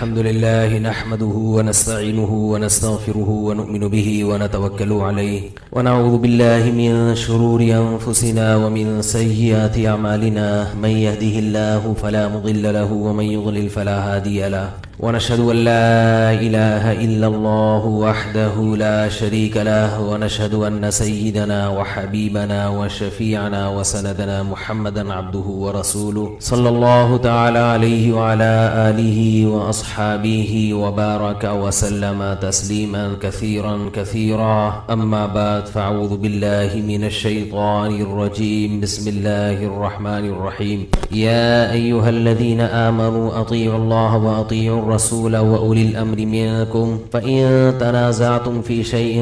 الحمد لله نحمده ونستعينه ونستغفره ونؤمن به ونتوكل عليه ونعوذ بالله من شرور أنفسنا ومن سيئات أعمالنا من يهده الله فلا مضل له ومن يضلل فلا هادي له ونشهد أن لا إله إلا الله وحده لا شريك له ونشهد أن سيدنا وحبيبنا وشفيعنا وسندنا محمدا عبده ورسوله صلى الله تعالى عليه وعلى آله وأصحابه وبارك وسلم تسليما كثيرا كثيرا أما بعد فأعوذ بالله من الشيطان الرجيم بسم الله الرحمن الرحيم يا أيها الذين آمنوا أطيعوا الله وأطيعوا الرسول وأولي الأمر منكم فإن تنازعتم في شيء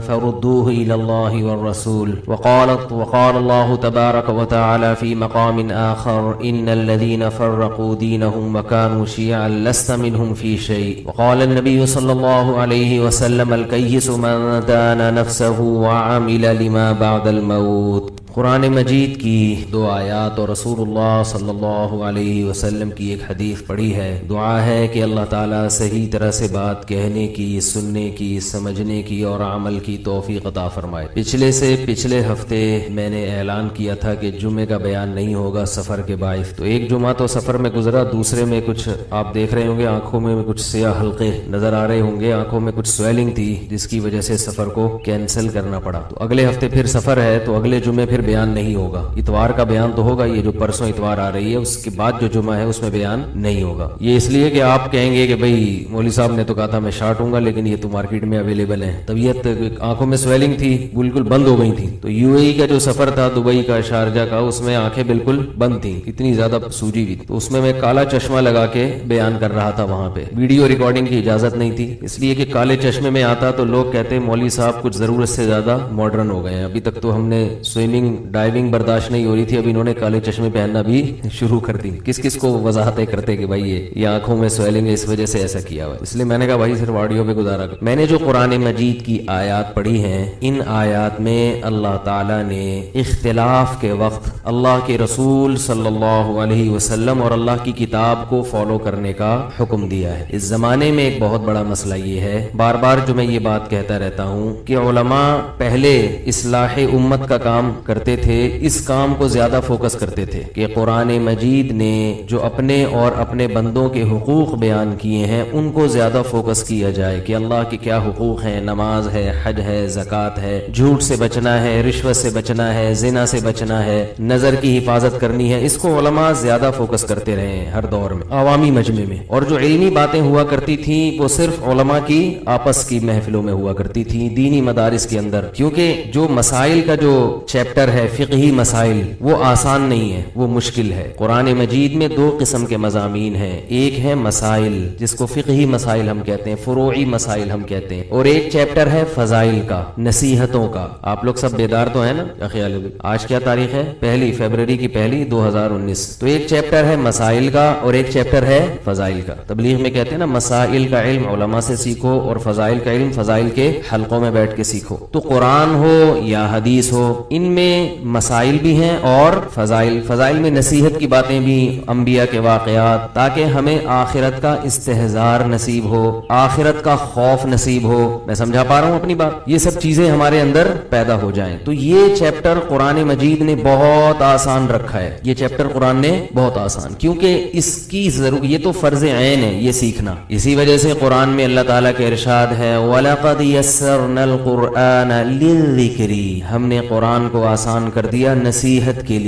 فردوه إلى الله والرسول وقال الله تبارك وتعالى في مقام آخر إن الذين فرقوا دينهم وكانوا شيعا لست منهم في شيء وقال النبي صلى الله عليه وسلم الكيس من دان نفسه وعمل لما بعد الموت۔ قرآن مجید کی دو آیات اور رسول اللہ صلی اللہ علیہ وسلم کی ایک حدیث پڑھی ہے۔ دعا ہے کہ اللہ تعالیٰ صحیح طرح سے بات کہنے کی، سننے کی، سمجھنے کی اور عمل کی توفیق عطا فرمائے۔ پچھلے ہفتے میں نے اعلان کیا تھا کہ جمعے کا بیان نہیں ہوگا سفر کے باعث، تو ایک جمعہ تو سفر میں گزرا، دوسرے میں کچھ آپ دیکھ رہے ہوں گے آنکھوں میں کچھ سیاہ حلقے نظر آ رہے ہوں گے، آنکھوں میں کچھ سویلنگ تھی جس کی وجہ سے سفر کو کینسل کرنا پڑا۔ تو اگلے ہفتے پھر سفر ہے، تو اگلے جمعے پھر بیان نہیں ہوگا۔ اتوار کا بیان تو ہوگا، یہ جو پرسوں اتوار آ رہی ہے اس کے بعد جو جمعہ ہے اس میں بیان نہیں ہوگا۔ یہ اس لیے کہ آپ کہیں گے کہ بھئی مولوی صاحب نے تو کہا تھا میں شارٹ ہوں گا، لیکن یہ تو مارکیٹ میں اویلیبل ہے۔ طبیعت آنکھوں میں سویلنگ تھی، بالکل بند ہو گئی تھی۔ تو یو اے ای کا جو سفر تھا، دبئی کا، شارجہ کا، اس میں آنکھیں بالکل بند تھیں، اتنی زیادہ سوجی ہوئی تھی۔ تو اس میں کالا چشمہ لگا کے بیان کر رہا تھا، وہاں پہ ویڈیو ریکارڈنگ کی اجازت نہیں تھی، اس لیے کہ کالے چشمے میں آتا تو لوگ کہتے مولوی صاحب کچھ ضرورت سے زیادہ ماڈرن ہو گئے ہیں، ابھی تک تو ہم نے سوئمنگ ڈائیونگ برداشت نہیں ہو رہی تھی، اب انہوں نے کالے چشمے پہننا بھی شروع کر دی۔ کس کو وضاحتیں کرتے کہ بھائی یہ آنکھوں میں سویلنگ ہے، اس وجہ سے ایسا کیا ہوا ہے۔ اس لیے میں نے کہا بھائی صرف آڈیو پہ گزارا کر۔ میں نے جو قرآن مجید کی آیات پڑھی ہیں، ان آیات میں اللہ تعالیٰ نے اختلاف کے وقت اللہ کے رسول صلی اللہ علیہ وسلم اور اللہ کی کتاب کو فالو کرنے کا حکم دیا ہے۔ اس زمانے میں ایک بہت بڑا مسئلہ یہ ہے، بار بار جو میں یہ بات کہتا رہتا ہوں کہ علماء پہلے اصلاح امت کا کام کرتے تھے، اس کام کو زیادہ فوکس کرتے تھے کہ قرآن مجید نے جو اپنے اور اپنے بندوں کے حقوق بیان کیے ہیں ان کو زیادہ فوکس کیا جائے کہ اللہ کے کیا حقوق ہیں، نماز ہے، حج ہے، زکوٰۃ ہے، جھوٹ سے بچنا ہے، رشوت سے بچنا ہے، زنا سے بچنا ہے، نظر کی حفاظت کرنی ہے۔ اس کو علماء زیادہ فوکس کرتے رہے ہیں ہر دور میں، عوامی مجمع میں، اور جو علمی باتیں ہوا کرتی تھیں وہ صرف علماء کی آپس کی محفلوں میں ہوا کرتی تھیں، دینی مدارس کے اندر، کیونکہ جو مسائل کا جو چیپٹر ہے فقہی مسائل وہ آسان نہیں ہے، وہ مشکل ہے۔ قرآن مجید میں دو قسم کے مضامین ہیں، ایک ہے مسائل جس کو فقہی مسائل ہم کہتے ہیں، فروعی مسائل ہم کہتے ہیں، اور ایک چیپٹر ہے فضائل کا، نصیحتوں کا۔ آپ لوگ سب بیدار تو ہیں نا؟ کیا خیال ہے؟ آج کیا تاریخ ہے؟ 1 فروری کی 2019۔ تو ایک چیپٹر ہے مسائل کا اور ایک چیپٹر ہے فضائل کا۔ تبلیغ میں کہتے ہیں نا مسائل کا علم علماء سے سیکھو اور فضائل کا علم فضائل کے حلقوں میں بیٹھ کے سیکھو۔ تو قرآن ہو یا حدیث ہو، ان میں مسائل بھی ہیں اور فضائل میں نصیحت کی باتیں بھی، انبیاء کے واقعات، تاکہ ہمیں آخرت کا استحضار نصیب ہو، آخرت کا خوف نصیب ہو۔ میں سمجھا پا رہا ہوں اپنی بات؟ یہ سب چیزیں ہمارے اندر پیدا ہو جائیں۔ تو یہ چیپٹر قرآن مجید نے بہت آسان رکھا ہے، یہ چیپٹر قرآن نے بہت آسان، کیونکہ اس کی ضرورت، یہ تو فرض عین ہے یہ سیکھنا۔ اسی وجہ سے قرآن میں اللہ تعالیٰ کا ارشاد ہے وَلَقَدْ يَسَّرْنَا الْقُرْآنَ لِلذِّكْرِ، ہم نے قرآن کو آسان کر دیا نصیحت کے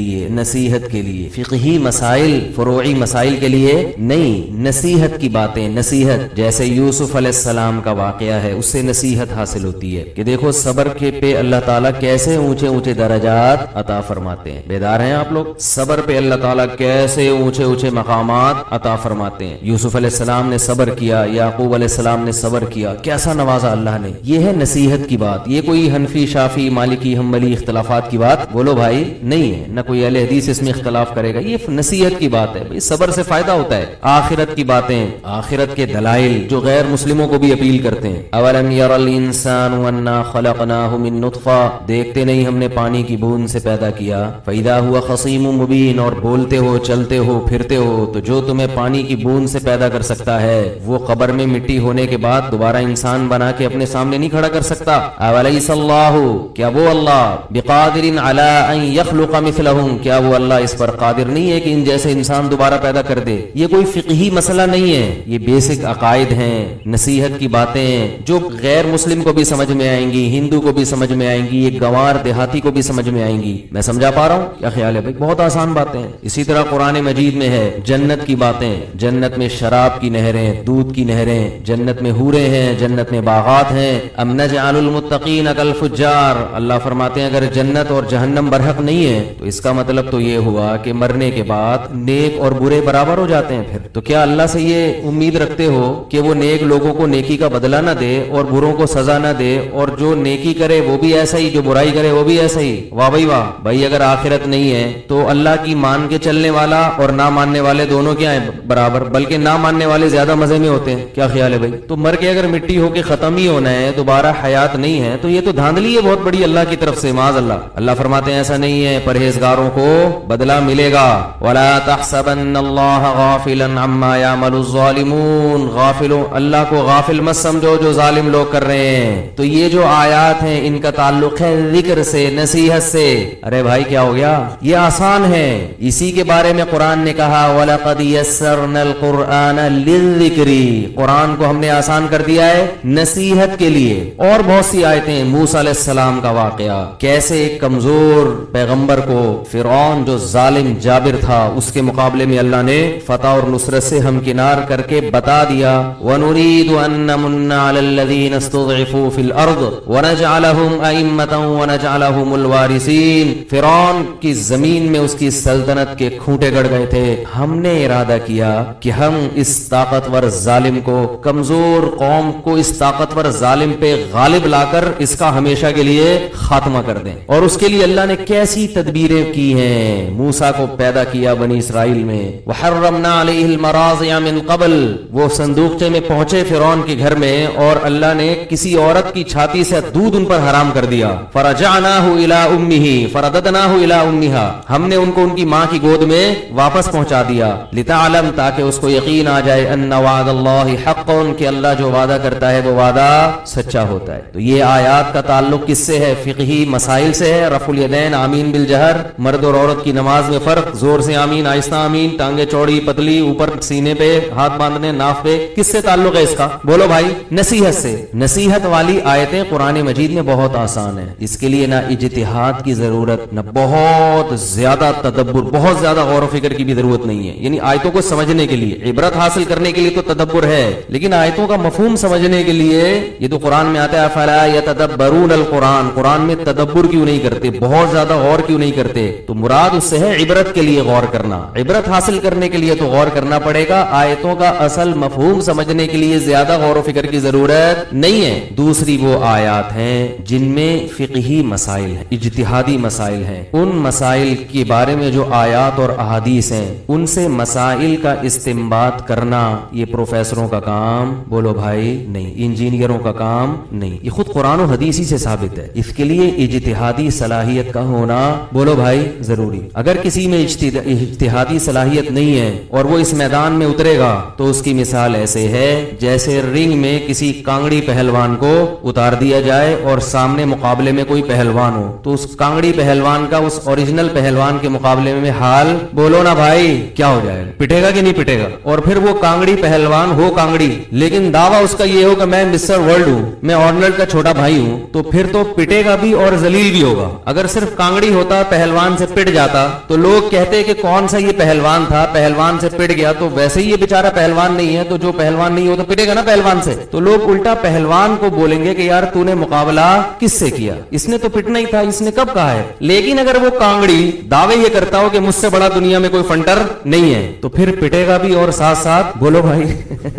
لیے، فقہی مسائل، فروعی مسائل کے لیے نہیں، نصیحت کی باتیں، نصیحت جیسے یوسف علیہ السلام کا واقعہ ہے، اس سے نصیحت حاصل ہوتی ہے کہ دیکھو صبر کے پہ اللہ تعالیٰ کیسے اونچے درجات عطا فرماتے ہیں۔ بیدار ہیں آپ لوگ؟ صبر پہ اللہ تعالیٰ کیسے اونچے مقامات عطا فرماتے ہیں۔ یوسف علیہ السلام نے صبر کیا، یعقوب علیہ السلام نے صبر کیا، کیسا نوازا اللہ نے۔ یہ ہے نصیحت کی بات، یہ کوئی حنفی، شافی، مالکی، حنبلی اختلافات کی بات بولو بھائی نہیں ہے، نہ کوئی اہل حدیث اس میں اختلاف کرے گا، یہ نصیحت کی بات ہے بھائی، صبر سے فائدہ ہوتا ہے، آخرت کی باتیں، آخرت کے دلائل جو غیر مسلموں کو بھی اپیل کرتے ہیں۔ اولم یر الانسان انا خلقناہ من نطفہ، دیکھتے نہیں ہم نے پانی کی بوند سے پیدا کیا، فاذا هو خصیم مبین، اور بولتے ہو چلتے ہو پھرتے ہو تو جو تمہیں پانی کی بوند سے پیدا کر سکتا ہے وہ قبر میں مٹی ہونے کے بعد دوبارہ انسان بنا کے اپنے سامنے نہیں کھڑا کر سکتا۔ اولیس اللہ، کیا وہ اللہ بقادر علی ان یخلق مثلہم، کیا وہ اللہ اس پر قادر نہیں ہے کہ ان جیسے انسان دوبارہ پیدا کر دے؟ یہ کوئی فقہی مسئلہ نہیں ہے، یہ بیسک عقائد ہیں، نصیحت کی باتیں ہیں جو غیر مسلم کو بھی سمجھ میں آئیں گی، ہندو کو بھی سمجھ میں آئیں گی، ایک گنوار دیہاتی کو بھی سمجھ میں آئیں گی۔ میں سمجھا پا رہا ہوں کیا خیال ہے بھائی؟ بہت آسان باتیں ہیں۔ اسی طرح قرآن مجید میں ہے جنت کی باتیں، جنت میں شراب کی نہریں، دودھ کی نہریں، جنت میں حوریں ہیں، جنت میں باغات ہیں۔ ام نجعل المتقین کالفجار، اللہ فرماتے ہیں اگر جنت اور جہنم برحق نہیں ہے تو اس کا مطلب تو یہ ہوا کہ مرنے کے بعد نیک اور برے برابر ہو جاتے ہیں۔ پھر تو کیا اللہ سے یہ امید رکھتے ہو کہ وہ نیک لوگوں کو نیکی کا بدلہ نہ دے اور بروں کو سزا نہ دے، اور جو نیکی کرے وہ بھی ایسا ہی، جو برائی کرے وہ بھی ایسا ہی؟ واہ بھائی واہ بھائی، اگر آخرت نہیں ہے تو اللہ کی مان کے چلنے والا اور نہ ماننے والے دونوں کیا ہیں؟ برابر، بلکہ نہ ماننے والے زیادہ مزے میں ہوتے ہیں۔ کیا خیال ہے بھائی؟ تو مر کے اگر مٹی ہو کے ختم ہی ہونا ہے، دوبارہ حیات نہیں ہے، تو یہ تو دھاندلی ہے بہت بڑی اللہ کی طرف سے، معاذ اللہ۔ اللہ فرماتے ہیں ایسا نہیں ہے، پرہیزگاروں کو بدلہ ملے گا۔ وَلَا تَحْسَبَنَّ اللَّهَ غَافِلًا عَمَّا يَعْمَلُ الظَّالِمُونَ، غافلوں، اللہ کو غافل مت سمجھو جو ظالم لوگ کر رہے ہیں۔ تو یہ جو آیات ہیں ان کا تعلق ہے ذکر سے، نصیحت سے۔ ارے بھائی کیا ہو گیا؟ یہ آسان ہے، اسی کے بارے میں قرآن نے کہا وَلَقَدْ يَسَّرْنَا الْقُرْآنَ لِلذِّكْرِ، قرآن کو ہم نے آسان کر دیا ہے نصیحت کے لیے۔ اور بہت سی آیتیں، موسیٰ علیہ السلام کا واقعہ، کیسے ایک کمزور پیغمبر کو فرعون جو ظالم جابر تھا اس کے مقابلے میں اللہ نے فتح اور نصرت سے ہمکنار کر کے بتا دیا وَنُرِيدُ أَن نَّمُنَّ عَلَى الَّذِينَ اسْتُضْعِفُوا فِي الْأَرْضِ وَنَجْعَلَهُمْ أَئِمَّةً وَنَجْعَلَهُمُ الْوَارِثِينَ، فرعون کی زمین میں اس کی سلطنت کے کھوٹے گڑ گئے تھے، ہم نے ارادہ کیا کہ ہم اس طاقتور ظالم کو، کمزور قوم کو اس طاقتور ظالم پہ غالب لا کر اس کا ہمیشہ کے لیے خاتمہ کر دیں۔ اور اس کے لیے اللہ نے کیسی تدبیریں کی ہیں، موسیٰ کو پیدا کیا بنی اسرائیل میں، وَحَرَّمْنَا عَلَيْهِ الْمَرَاضِعَ مِنْ قَبْلِ، وہ صندوقچے میں پہنچے فرعون کے گھر میں اور اللہ نے کسی عورت کی چھاتی سے دودھ ان پر حرام کر دیا، فَرَجَعْنَاهُ إِلَىٰ أُمِّهِ فَرَدَدْنَاهُ إِلَىٰ أُمِّهَا، ہم نے ان کو ان کی ماں کی گود میں واپس پہنچا دیا، لِتَعْلَمْ، تاکہ اس کو یقین آ جائے، أَنَّ وَعْدَ اللَّهِ حَقٌّ، کہ اللہ جو وعدہ کرتا ہے وہ وعدہ سچا ہوتا ہے۔ تو یہ آیات کا تعلق کس سے ہے؟ فقہی مسائل سے ہے، رفع الیدین، آمین بالجہر، مرد اور عورت کی نماز میں فرق، زور سے آمین، آہستہ آمین، ٹانگیں چوڑی پتلی، اوپر سینے پہ ہاتھ باندھنے، ناف پہ، کس سے تعلق ہے اس کا؟ بولو بھائی، نصیحت سے۔ نصیحت والی آیتیں قرآن مجید میں بہت آسان ہیں، اس کے لیے نہ اجتہاد کی ضرورت، نہ بہت زیادہ تدبر، بہت زیادہ غور و فکر کی بھی ضرورت نہیں ہے، یعنی آیتوں کو سمجھنے کے لیے، عبرت حاصل کرنے کے لیے تو تدبر ہے، لیکن آیتوں کا مفہوم سمجھنے کے لیے یہ تو قرآن میں آتا ہے افلا یتدبرون القرآن، قرآن میں تدبر کیوں نہیں کرتے، بہت زیادہ غور کیوں نہیں کرتے؟ تو مراد اس سے ہے عبرت کے لیے غور کرنا، عبرت حاصل کرنے کے لیے تو غور کرنا پڑے گا، آیتوں کا اصل مفہوم سمجھنے کے لیے زیادہ غور و فکر کی ضرورت نہیں ہے۔ دوسری وہ آیات ہیں جن میں فقہی مسائل ہیں، اجتہادی مسائل ہیں، ان مسائل کے بارے میں جو آیات اور احادیث ہیں ان سے مسائل کا استنباط کرنا یہ پروفیسروں کا کام، بولو بھائی نہیں، انجینئروں کا کام نہیں، یہ خود قرآن و حدیث ہی سے ثابت ہے۔ اس کے لیے اجتہادی صلاحیت کا ہونا، بولو بھائی، ضروری۔ اگر کسی میں اجتہادی صلاحیت نہیں ہے اور وہ اس میدان میں اترے گا تو اس کی مثال ایسے ہے جیسے رنگ میں کسی کانگڑی پہلوان کو اتار دیا جائے اور سامنے مقابلے میں کوئی پہلوان ہو، تو اس کانگڑی پہلوان کا اس اوریجنل پہلوان کے مقابلے میں حال، بولو نا بھائی، کیا ہو جائے گا؟ پٹے گا کہ نہیں پٹے گا؟ اور پھر وہ کانگڑی پہلوان ہو کانگڑی، لیکن دعویٰ اس کا یہ ہو کہ میں مسٹر ورلڈ ہوں، میں آرنلڈ کا چھوٹا بھائی ہوں، تو پھر تو پٹے گا بھی اور ذلیل بھی ہوگا۔ اگر صرف کانگڑی ہوتا، پہلوان سے پٹ جاتا، تو لوگ کہتے کہ کون سا یہ پہلوان تھا، پہلوان سے پٹ گیا، تو ویسے ہی یہ بیچارہ پہلوان نہیں ہے، تو جو پہلوان نہیں ہوتا پٹے گا نا پہلوان سے، تو لوگ الٹا پہلوان کو بولیں گے کہ یار تو نے مقابلہ کس سے کیا، اس نے تو پٹنا ہی تھا، اس نے کب کہا ہے۔ لیکن اگر وہ کانگڑی دعوے یہ کرتا ہو کہ مجھ سے بڑا دنیا میں کوئی فنٹر نہیں ہے، تو پھر پٹے گا بھی اور ساتھ ساتھ، بولو بھائی،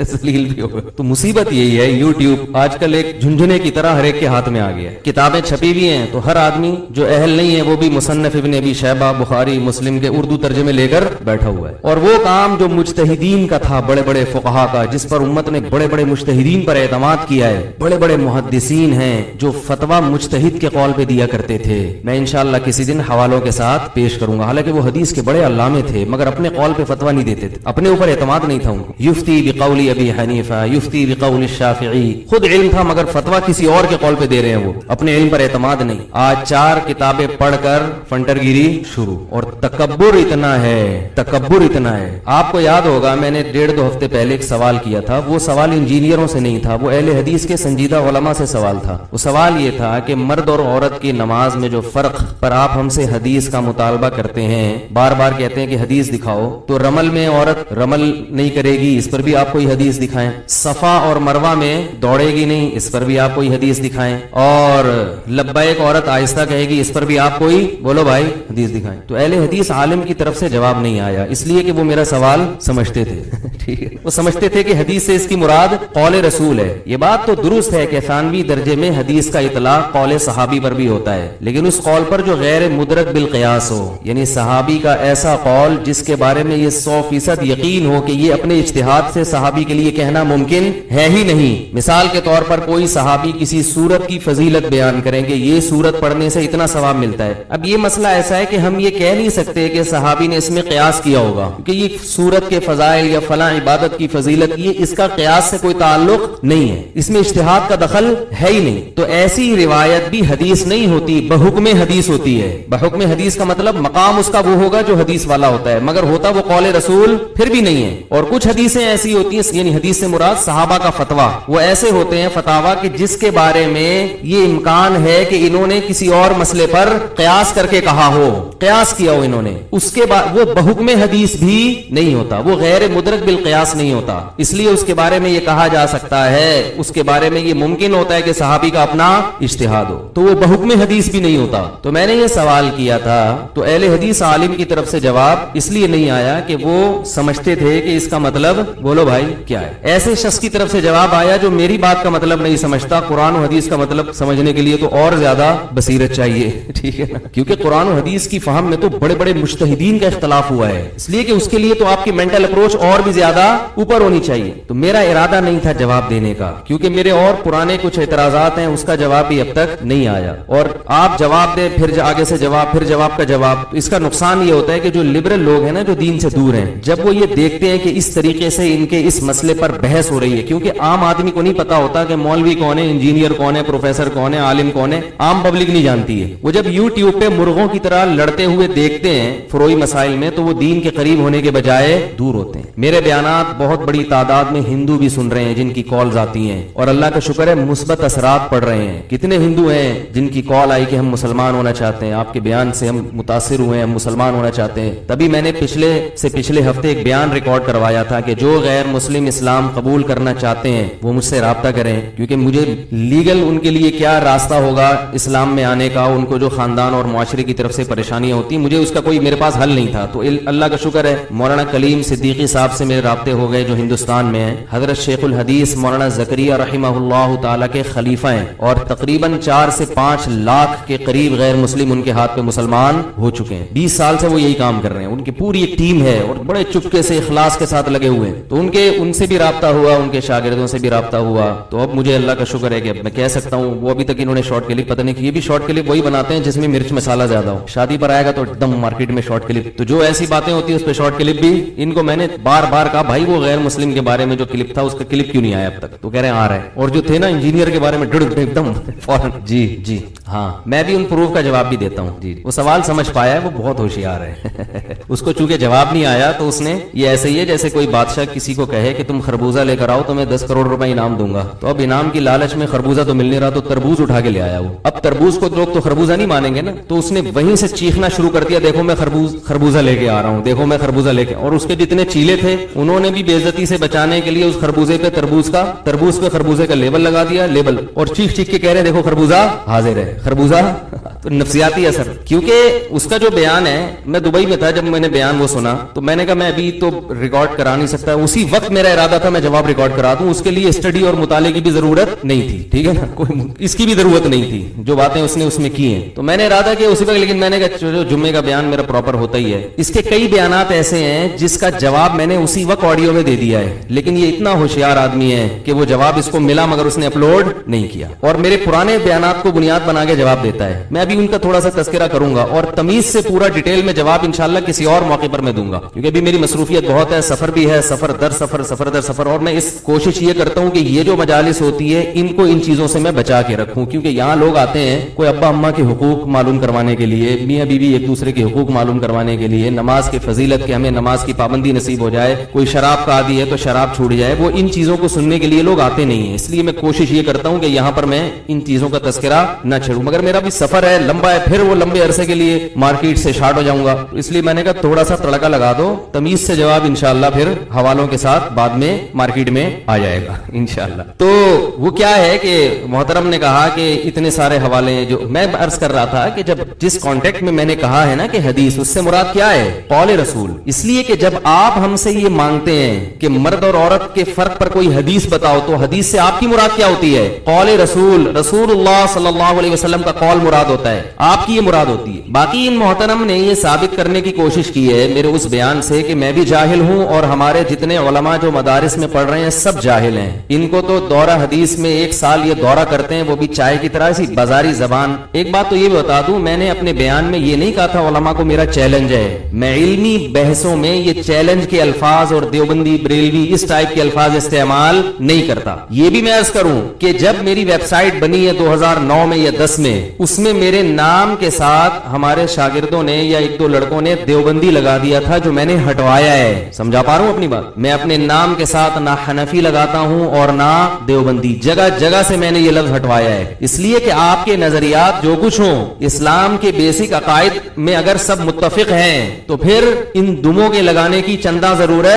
ذلیل بھی ہوگا۔ تو مصیبت یہی ہے، یوٹیوب آج کل ایک جھنجھنے کی طرح ہر ایک کے ہاتھ میں آ گیا ہے، کتابیں چھپی بھی ہیں، تو ہر آدمی جو اہل نہیں ہے وہ بھی مصنف ابن ابی شیبہ بخاری مسلم کے اردو ترجمے لے کر بیٹھا ہوا ہے. اور وہ کام جو مجتہدین کا تھا, بڑے بڑے فقہا کا, جس پر امت نے بڑے بڑے مجتہدین پر اعتماد کیا ہے, بڑے بڑے محدثین ہیں جو فتویٰ مجتہد کے قول پہ دیا کرتے تھے, میں انشاءاللہ کسی دن حوالوں کے ساتھ پیش کروں گا. حالانکہ وہ حدیث کے بڑے علامے تھے مگر اپنے قول پہ فتویٰ نہیں دیتے تھے, اپنے اوپر اعتماد نہیں تھا ان کو. یفتی بقول ابی حنیفہ, یفتی بقول الشافعی, خود علم تھا مگر فتویٰ کسی اور کے قول پہ دے رہے ہیں, وہ اپنے علم پر اعتماد نہیں. آج 4 کتابیں پڑھ کر فنٹر گیری شروع, اور تکبر اتنا ہے, تکبر اتنا ہے. آپ کو یاد ہوگا میں نے 1.5-2 ہفتے پہلے ایک سوال کیا تھا, وہ سوال انجینئروں سے نہیں تھا, وہ اہل حدیث کے سنجیدہ علماء سے سوال تھا. وہ سوال یہ تھا کہ مرد اور عورت کی نماز میں جو فرق پر آپ ہم سے حدیث کا مطالبہ کرتے ہیں, بار بار کہتے ہیں کہ حدیث دکھاؤ, تو رمل میں عورت رمل نہیں کرے گی, اس پر بھی آپ کوئی حدیث دکھائیں. صفا اور مروہ میں دوڑے گی نہیں, اس پر بھی آپ کوئی حدیث دکھائیں. اور لبیک عورت آہستہ کہے گی, اس پر بھی آپ کوئی بولو بھائی حدیث دکھائیں. تو اہل حدیث عالم کی طرف سے جواب نہیں آیا, اس لیے کہ وہ میرا سوال سمجھتے تھے. ٹھیک ہے, وہ سمجھتے تھے کہ حدیث سے اس کی مراد قول رسول ہے. یہ بات تو درست ہے کہ ثانوی درجے میں حدیث کا اطلاق قول صحابی پر بھی ہوتا ہے, لیکن اس قول پر جو غیر مدرک بالقیاس ہو, یعنی صحابی کا ایسا قول جس کے بارے میں یہ 100% یقین ہو کہ یہ اپنے اجتہاد سے صحابی کے لیے کہنا ممکن ہے ہی نہیں. مثال کے طور پر کوئی صحابی کسی سورت کی فضیلت بیان کریں گے, یہ سورت پڑھنے سے اتنا ثواب ملتا ہے. اب یہ مسئلہ ایسا ہے کہ ہم یہ کہہ نہیں سکتے کہ صحابی نے اس میں قیاس کیا ہوگا, کیونکہ یہ سورت کے فضائل یا فلاں عبادت کی فضیلت, یہ اس کا قیاس سے کوئی تعلق نہیں ہے, اس میں اجتہاد کا دخل ہے ہی نہیں. تو ایسی روایت بھی حدیث نہیں ہوتی, بحکم حدیث ہوتی ہے. بحکم حدیث کا مطلب مقام اس کا وہ ہوگا جو حدیث والا ہوتا ہے, مگر ہوتا وہ قول رسول پھر بھی نہیں ہے. اور کچھ حدیثیں ایسی ہوتی ہیں, یعنی حدیث سے مراد صحابہ کا فتویٰ, وہ ایسے ہوتے ہیں فتاوا کہ جس کے بارے میں یہ امکان ہے کہ انہوں نے کسی اور مسئلے پر قیاس کر کے کہا ہو, قیاس کیا ہو انہوں نے, اس کے بعد وہ بحکم حدیث بھی نہیں ہوتا, وہ غیر مدرک بالقیاس نہیں ہوتا. اس لیے اس کے بارے میں یہ کہا جا سکتا ہے, اس کے بارے میں یہ ممکن ہوتا ہے کہ صحابی کا اپنا اجتہاد ہو, تو وہ بحکم حدیث بھی نہیں ہوتا. تو میں نے یہ سوال کیا تھا, تو اہل حدیث عالم کی طرف سے جواب اس لیے نہیں آیا کہ وہ سمجھتے تھے کہ اس کا مطلب بولو بھائی کیا ہے. ایسے شخص کی طرف سے جواب آیا جو میری بات کا مطلب نہیں سمجھتا, قرآن و حدیث کا مطلب سمجھنے کے لیے تو اور زیادہ بصیرت چاہیے. ٹھیک ہے نا, کیونکہ قرآن و حدیث کی فہم میں تو بڑے بڑے مجتہدین کا اختلاف ہوا ہے, اس لیے کہ اس کے لیے تو آپ کی مینٹل اپروچ اور بھی زیادہ اوپر ہونی چاہیے. تو میرا ارادہ نہیں تھا جواب دینے کا, کیونکہ میرے اور پرانے کچھ اعتراضات ہیں, اس کا جواب بھی اب تک نہیں آیا. اور آپ جواب دیں پھر آگے سے جواب, پھر جواب کا جواب, اس کا نقصان یہ ہوتا ہے کہ جو لبرل لوگ ہیں نا, جو دین سے دور ہیں, جب وہ یہ دیکھتے ہیں کہ اس طریقے سے ان کے اس مسئلے پر بحث ہو رہی ہے, کیونکہ عام آدمی کو نہیں پتا ہوتا کہ مولوی کون ہے, انجینئر کون ہے, پروفیسر کون ہے, عالم کون ہے, عام پبلک نہیں جانتی ہے. وہ جب یوٹیوب پہ مرغوں کی طرح لڑتے ہوئے دیکھتے ہیں فروئی مسائل میں, تو وہ دین کے قریب ہونے کے بجائے دور ہوتے ہیں. میرے بیانات بہت بڑی تعداد میں ہندو بھی سن رہے ہیں جن کی کالز آتی ہیں, اور اللہ کا شکر ہے مثبت اثرات پڑ رہے ہیں. کتنے ہندو ہیں جن کی کال آئی کہ ہم مسلمان ہونا چاہتے ہیں, آپ کے بیان سے ہم متاثر ہوئے ہیں, ہم مسلمان ہونا چاہتے ہیں. تبھی میں نے پچھلے ہفتے ایک بیان ریکارڈ کروایا تھا کہ جو غیر مسلم اسلام قبول کرنا چاہتے ہیں وہ مجھ سے رابطہ کریں, کیونکہ مجھے لیگل ان کے لیے کیا راستہ ہوگا اسلام میں آنے کا, ان کو جو خاندان اور معاشرے کی طرف سے پریشانیاں ہوتی ہیں, مجھے اس کا کوئی میرے پاس حل نہیں تھا. تو اللہ کا شکر ہے مولانا کلیم صدیقی صاحب سے میرے رابطے ہو گئے جو ہندوستان میں ہیں. حضرت شیخ الحدیث مولانا زکریا رحمہ اللہ تعالی کے خلیفہ ہیں, اور تقریباً 4 سے 5 لاکھ کے قریب غیر مسلم ان کے ہاتھ پہ مسلمان ہو چکے ہیں. 20 سال سے وہ یہی کام کر رہے ہیں, ان کی پوری ایک ٹیم ہے اور بڑے چپکے سے اخلاص کے ساتھ لگے ہوئے ہیں. تو ان سے بھی رابطہ ہوا, ان کے شاگردوں سے بھی رابطہ ہوا. تو اب مجھے اللہ کا شکر ہے کہ اب میں کہہ سکتا ہوں, وہ ابھی تک انہوں نے شارٹ کلپ پتہ نہیں کہ یہ بھی شارٹ کلپ وہی بناتے ہیں جس میں مرچ مسالہ زیادہ ہو. شادی پر آئے گا تو ایک دم مارکیٹ میں شارٹ کلپ, تو جو ایسی باتیں ہوتی ہیں اس پہ شارٹ کلپ بھی. ان کو میں نے بار بار کہا بھائی وہ غیر مسلم کے بارے میں جو کلپ تھا اس کا کلپ کیوں نہیں آیا اب تک, تو کہہ رہے ہیں آ رہا ہے. اور جو تھے نا انجینئر کے بارے میں ایک دم فوراً جی ہاں, میں بھی ان پروف کا جواب بھی دیتا ہوں. جی وہ سوال سمجھ پایا ہے, وہ بہت ہوشیار ہے. اس کو چونکہ جواب نہیں آیا تو اس نے یہ ایسے ہی ہے جیسے کوئی بادشاہ کسی کو کہے کہ تم خربوزہ لے کر آؤ تو میں 10 کروڑ روپے انعام دوں گا. تو اب انعام کی لالچ میں خربوزہ تو مل نہیں رہا, تو تربوز اٹھا کے لے آیا وہ. اب تربوز کو لوگ تو خربوزہ نہیں مانیں گے نا, تو اس نے وہیں سے چیخنا شروع کر دیا, دیکھو میں خربوزہ لے کے آ رہا ہوں, دیکھو میں خربوزہ لے کے. اور اس کے جتنے چیلے تھے انہوں نے بھی بے عزتی سے بچانے کے لیے اس خربوزے پہ تربوز پہ خربوزے کا لیبل لگا دیا, اور چیخ چیخ کے کہہ رہے دیکھو خربوزہ حاضر ہے, خربوزہ نفسیاتی اثر, کیونکہ اس کا جو بیان ہے, میں دبئی میں تھا جب میں نے بیان وہ سنا تو میں نے کہا میں ابھی تو ریکارڈ کرا نہیں سکتا, اسی وقت میرا ارادہ تھا میں جواب ریکارڈ کرا دوں, اس کے لیے اسٹڈی اور مطالعے کی بھی ضرورت نہیں تھی, ٹھیک ہے نا, کوئی اس کی بھی ضرورت نہیں تھی, جو باتیں اس نے اس میں کی ہیں تو میں نے ارادہ کیا اسی وقت, لیکن میں نے کہا جو جمعے کا بیان میرا پراپر ہوتا ہی ہے. اس کے کئی بیانات ایسے ہیں جس کا جواب میں نے اسی وقت آڈیو میں دے دیا ہے, لیکن یہ اتنا ہوشیار آدمی ہے کہ وہ جواب اس کو ملا مگر اس نے اپلوڈ نہیں کیا, اور میرے پرانے بیانات کو بنیاد بنا کے جواب دیتا ہے. میں ابھی ان کا تھوڑا سا تذکرہ کروں گا اور تمیز سے پورا ڈیٹیل میں جواب انشاءاللہ کسی اور موقع پر میں دوں گا, کیونکہ ابھی میری مصروفیت بہت ہے, سفر بھی ہے, سفر در سفر, سفر در سفر, اور میں اس کوشش یہ کرتا ہوں کہ یہ جو مجالس ہوتی ہے ان کو ان چیزوں سے میں بچا کے رکھوں, کیونکہ یہاں لوگ آتے ہیں کوئی ابا اماں کے حقوق معلوم کروانے کے لیے, میاں بیوی ایک دوسرے کے حقوق معلوم کروانے کے لیے, نماز کی فضیلت کہ ہمیں نماز کی پابندی نصیب ہو جائے, کوئی شراب کا عادی ہے تو شراب چھوٹ جائے, وہ ان چیزوں کو سننے کے لیے لوگ آتے نہیں ہیں. اس لیے میں کوشش یہ کرتا ہوں کہ یہاں پر میں ان چیزوں کا تذکرہ نہ چھیڑوں, مگر میرا بھی سفر ہے, لمبا ہے, پھر وہ لمبے عرصے کے لیے مارکیٹ سے شارٹ ہو جاؤں گا, اس لیے میں نے کہا تھوڑا سا تڑکا لگا دو, تمیز سے جواب انشاءاللہ پھر حوالوں کے ساتھ بعد میں مارکیٹ میں آ جائے گا انشاءاللہ. تو وہ کیا ہے کہ محترم نے کہا کہ اتنے سارے حوالے ہیں, جو میں عرض کر رہا تھا کہ جب جس کانٹیکٹ میں نے کہا ہے نا کہ حدیث, اس سے مراد کیا ہے, قول رسول. اس لیے کہ جب آپ ہم سے یہ مانگتے ہیں کہ مرد اور عورت کے فرق پر کوئی حدیث بتاؤ, تو حدیث سے آپ کی مراد کیا ہوتی ہے, قول رسول, رسول اللہ صلی اللہ علیہ وسلم کا قول مراد ہوتا ہے, آپ کی یہ مراد ہوتی ہے. باقی ان محترم نے یہ ثابت کرنے کی کوشش کی ہے میرے اس بیان سے کہ میں بھی جاہل ہوں اور ہمارے جتنے علماء جو مدارس میں پڑھ رہے ہیں سب جاہل ہیں. ان کو تو دورہ حدیث میں ایک سال یہ دورہ کرتے ہیں, وہ بھی چائے کی طرح سی بازاری زبان. ایک بات تو یہ بتا دوں, میں نے اپنے بیان میں یہ نہیں کہا تھا علماء کو میرا چیلنج ہے, میں علمی بحثوں میں یہ چیلنج کے الفاظ اور دیوبندی بریلوی اس ٹائپ کے الفاظ استعمال نہیں کرتا. یہ بھی میں عرض کروں کہ جب میری ویب سائٹ بنی ہے 2009 میں یا 10 میں, اس میں میرے نام کے ساتھ ہمارے شاگردوں نے یا ایک دو لڑکوں نے دیوبندی لگا دیا تھا, جو میں نے ہٹوایا ہے. سمجھا پا رہا ہوں اپنی بات, میں اپنے نام کے ساتھ نہ حنفی لگاتا ہوں اور نہ دیوبندی, جگہ جگہ سے میں نے یہ لفظ ہٹوایا ہے, اس لیے کہ آپ کے نظریات جو کچھ ہوں اسلام کے بیسک عقائد میں اگر سب متفق ہیں تو پھر ان دموں کے لگانے کی چندہ ضرورت